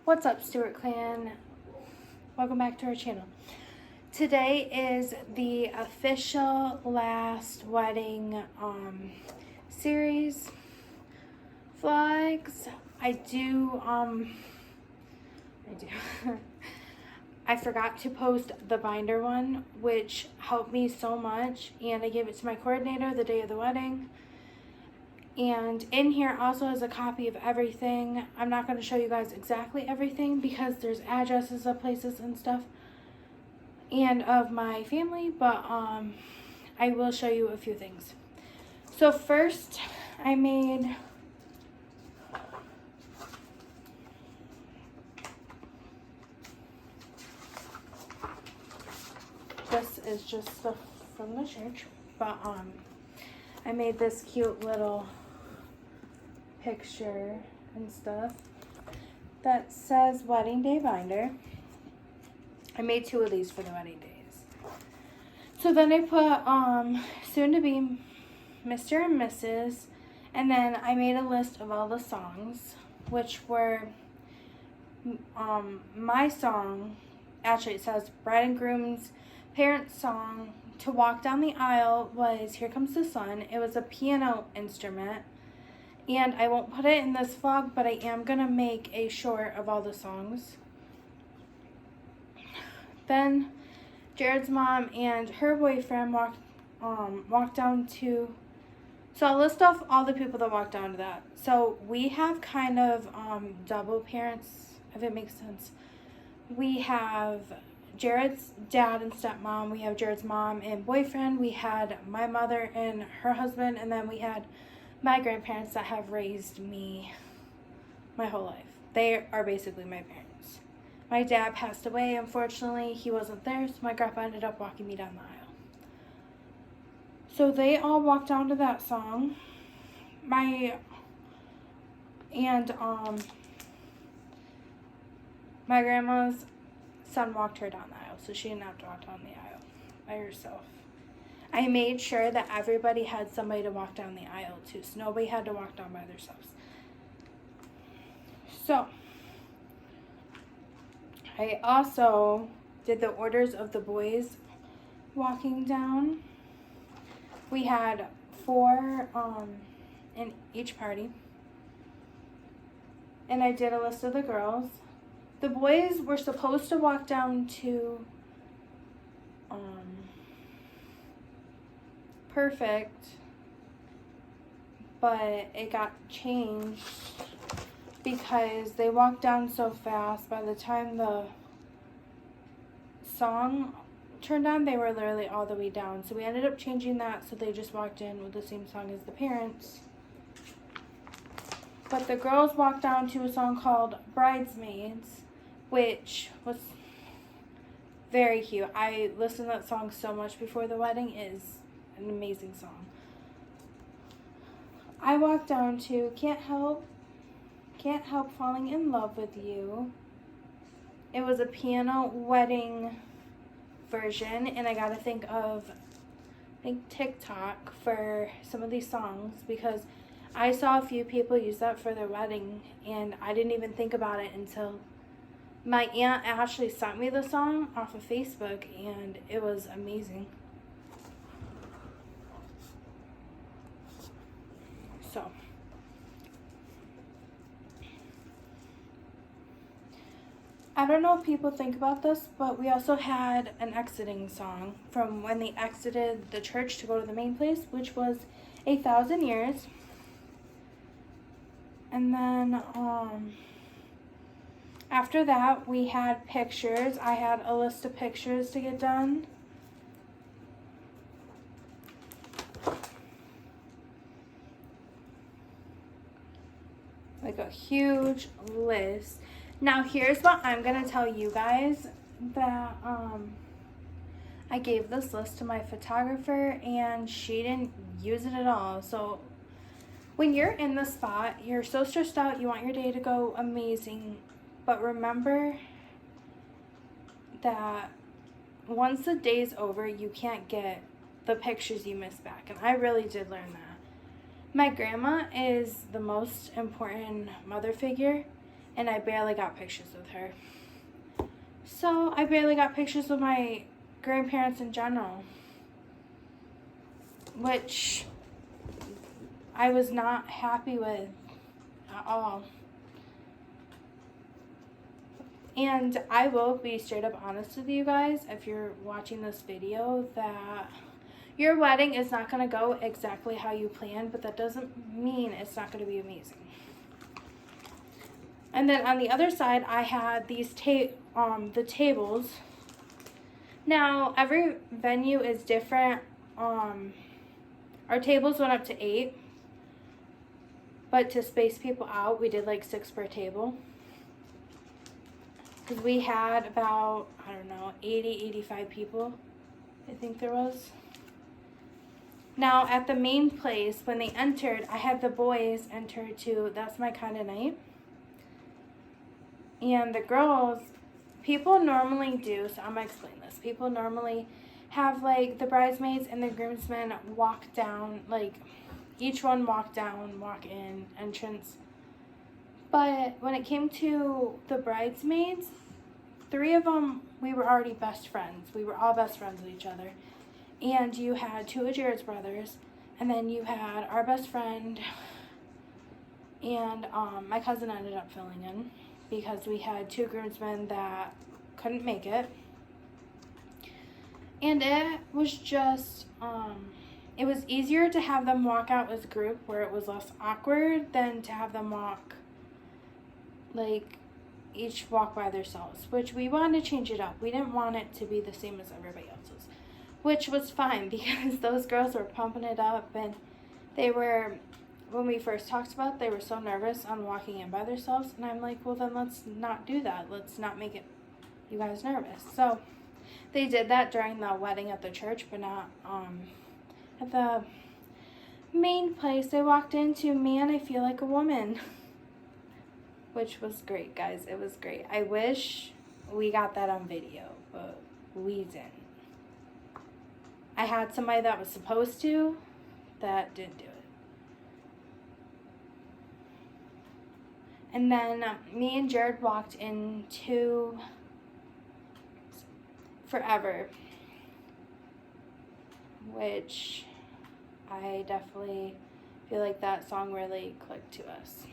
What's up, Stewart Clan? Welcome back to our channel. Today is the official last wedding series vlogs. I do I forgot to post the binder one, which helped me so much, and I gave it to my coordinator the day of the wedding. And in here also is a copy of everything. I'm not going to show you guys exactly everything because there's addresses of places and stuff and of my family, but I will show you a few things. So first I made this is just stuff from the church, but I made this cute little picture and stuff that says wedding day binder. I made 2 of these for the wedding days. So then I put soon to be Mr. and Mrs. and then I made a list of all the songs, which were my song. Actually, it says bride and groom's parents' song to walk down the aisle was Here Comes the Sun. It was a piano instrument. And I won't put it in this vlog, but I am going to make a short of all the songs. Then Jared's mom and her boyfriend walked down to... So I'll list off all the people that walked down to that. So we have kind of double parents, if it makes sense. We have Jared's dad and stepmom. We have Jared's mom and boyfriend. We had my mother and her husband. And then we had my grandparents that have raised me my whole life. They are basically my parents. My dad passed away, unfortunately. He wasn't there, so my grandpa ended up walking me down the aisle. So they all walked down to that song. My grandma's son walked her down the aisle, so she didn't have to walk down the aisle by herself. I made sure that everybody had somebody to walk down the aisle too, so nobody had to walk down by themselves. So, I also did the orders of the boys walking down. We had 4 in each party. And I did a list of the girls. The boys were supposed to walk down to Perfect, but it got changed because they walked down so fast. By the time the song turned on, they were literally all the way down. So we ended up changing that so they just walked in with the same song as the parents. But the girls walked down to a song called Bridesmaids, which was very cute. I listened to that song so much before the wedding. It is an amazing song. I walked down to Can't Help Falling in Love with You. It was a piano wedding version, and I gotta think of TikTok for some of these songs because I saw a few people use that for their wedding, and I didn't even think about it until my aunt actually sent me the song off of Facebook, and it was amazing. So, I don't know if people think about this, but we also had an exiting song from when they exited the church to go to the main place, which was 1,000 Years. And then after that, we had pictures. I had a list of pictures to get done. Like a huge list. Now here's what I'm gonna tell you guys, that I gave this list to my photographer and she didn't use it at all. So when you're in the spot, you're so stressed out, you want your day to go amazing, but remember that once the day's over, you can't get the pictures you missed back, and I really did learn that. My grandma is the most important mother figure, and I barely got pictures with her. So I barely got pictures with my grandparents in general, which I was not happy with at all. And I will be straight up honest with you guys, if you're watching this video, that your wedding is not going to go exactly how you planned, but that doesn't mean it's not going to be amazing. And then on the other side, I had these the tables. Now, every venue is different. Our tables went up to 8, but to space people out, we did like 6 per table. Because we had about, 80, 85 people, I think there was. Now, at the main place, when they entered, I had the boys enter to That's My Kind of Night. And the girls, people normally do, so I'm going to explain this. People normally have, like, the bridesmaids and the groomsmen walk down, like, each one walk down, walk in, entrance. But when it came to the bridesmaids, 3 of them, we were already best friends. We were all best friends with each other. And you had 2 of Jared's brothers, and then you had our best friend, and my cousin ended up filling in because we had 2 groomsmen that couldn't make it. And it was just, it was easier to have them walk out as a group where it was less awkward than to have them walk, like, each walk by themselves, which we wanted to change it up. We didn't want it to be the same as everybody else's, which was fine because those girls were pumping it up, and they were, when we first talked about it, they were so nervous on walking in by themselves, and I'm like, well, then let's not do that. Let's not make it you guys nervous. So they did that during the wedding at the church, but not at the main place they walked into. Man, I feel like a woman. Which was great, guys. It was great. I wish we got that on video, but we didn't. I had somebody that was supposed to that didn't do it. And then me and Jared walked into Forever, which I definitely feel like that song really clicked to us,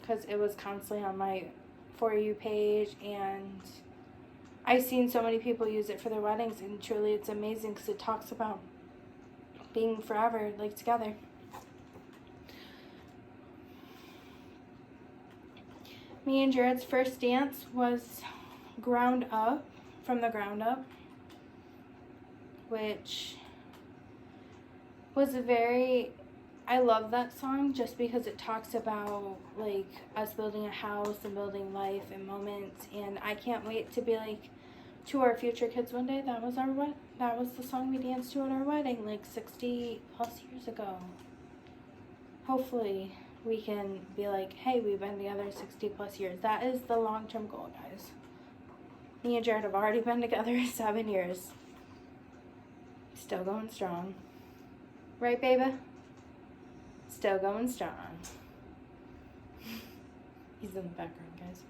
because it was constantly on my For You page, and I've seen so many people use it for their weddings, and truly it's amazing because it talks about being forever, like, together. Me and Jared's first dance was Ground Up, from the Ground Up, which was I love that song just because it talks about, like, us building a house and building life and moments, and I can't wait to be like to our future kids one day. That was the song we danced to at our wedding, like 60 plus years ago. Hopefully we can be like, hey, we've been together 60 plus years. That is the long-term goal, guys. Me and Jared have already been together 7 years. Still going strong. Right, baby? Still going strong. He's in the background, guys.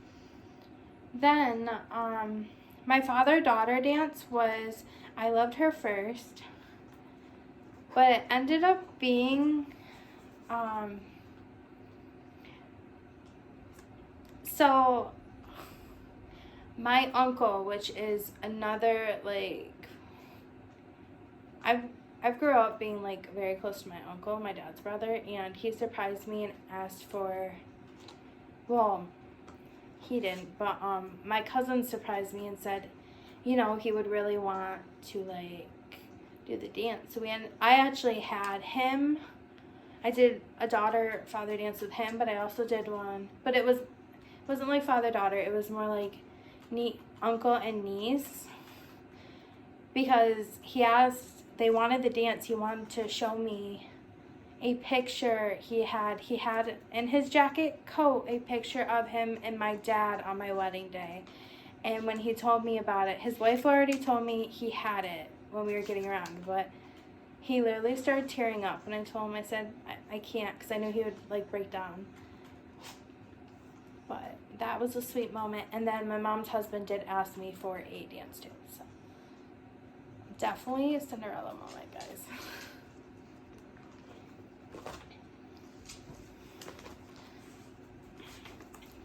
Then, my father-daughter dance was I Loved Her First, but it ended up being, so my uncle, which is another, like, I've grew up being, like, very close to my uncle, my dad's brother, and he surprised me and asked for, well, he didn't, but my cousin surprised me and said, you know, he would really want to, like, do the dance. So I actually had him. I did a daughter-father dance with him, but I also did one, but it wasn't like father-daughter. It was more like uncle and niece, because they wanted the dance. He wanted to show me a picture he had in his jacket coat, a picture of him and my dad on my wedding day. And when he told me about it, his wife already told me he had it when we were getting around, but he literally started tearing up. And I told him, I said, I can't, because I knew he would, like, break down. But that was a sweet moment. And then my mom's husband did ask me for a dance too. So definitely a Cinderella moment, guys.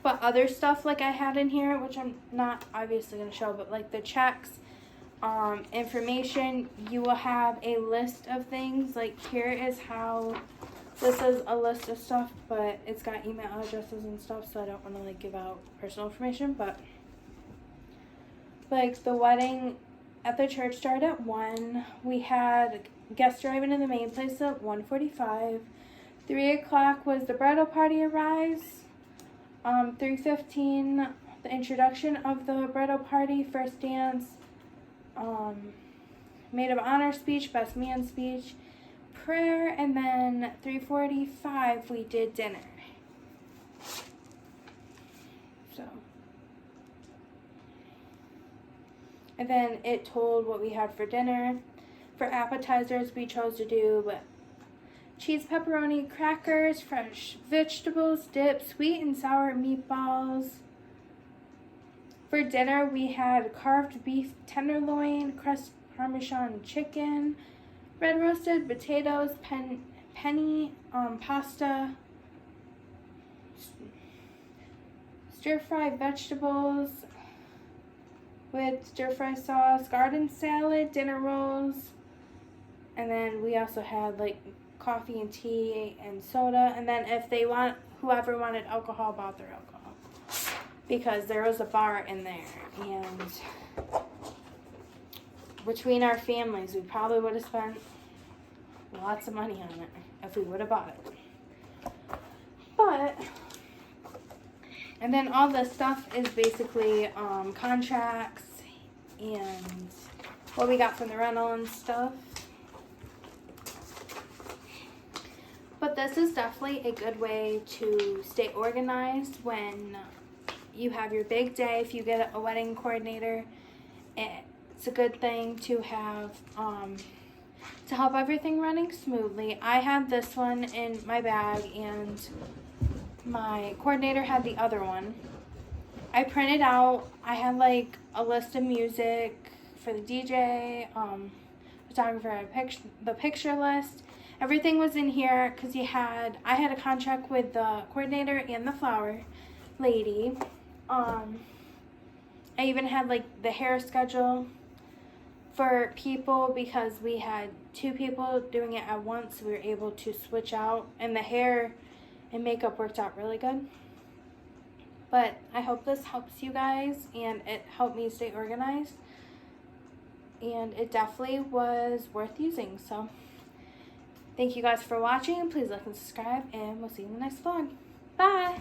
But other stuff like I had in here, which I'm not obviously going to show, but like the checks, information, you will have a list of things. Like here is how, this is a list of stuff, but it's got email addresses and stuff, so I don't want to like give out personal information. But like the wedding at the church started at 1. We had guests arriving in the main place at 1:45. 3 o'clock was the bridal party arrives. 3:15, the introduction of the bridal party, first dance, maid of honor speech, best man speech, prayer, and then 3:45 we did dinner. So, and then it told what we had for dinner. For appetizers, we chose to do cheese, pepperoni, crackers, fresh vegetables, dip, sweet and sour meatballs. For dinner, we had carved beef tenderloin, crust Parmesan chicken, red roasted potatoes, penny pasta, stir-fried vegetables with stir-fry sauce, garden salad, dinner rolls, and then we also had like coffee and tea and soda. And then if they want, whoever wanted alcohol bought their alcohol, because there was a bar in there. And between our families, we probably would have spent lots of money on it if we would have bought it. But, and then all this stuff is basically contracts and what we got from the rental and stuff. But this is definitely a good way to stay organized when you have your big day. If you get a wedding coordinator, it's a good thing to have to help everything running smoothly. I had this one in my bag and my coordinator had the other one. I printed out, I had like a list of music for the DJ, photographer, the picture list. Everything was in here because I had a contract with the coordinator and the flower lady. I even had like the hair schedule for people because we had 2 people doing it at once. We were able to switch out, and the hair and makeup worked out really good. But I hope this helps you guys, and it helped me stay organized, and it definitely was worth using. So thank you guys for watching. Please like and subscribe, and we'll see you in the next vlog. Bye!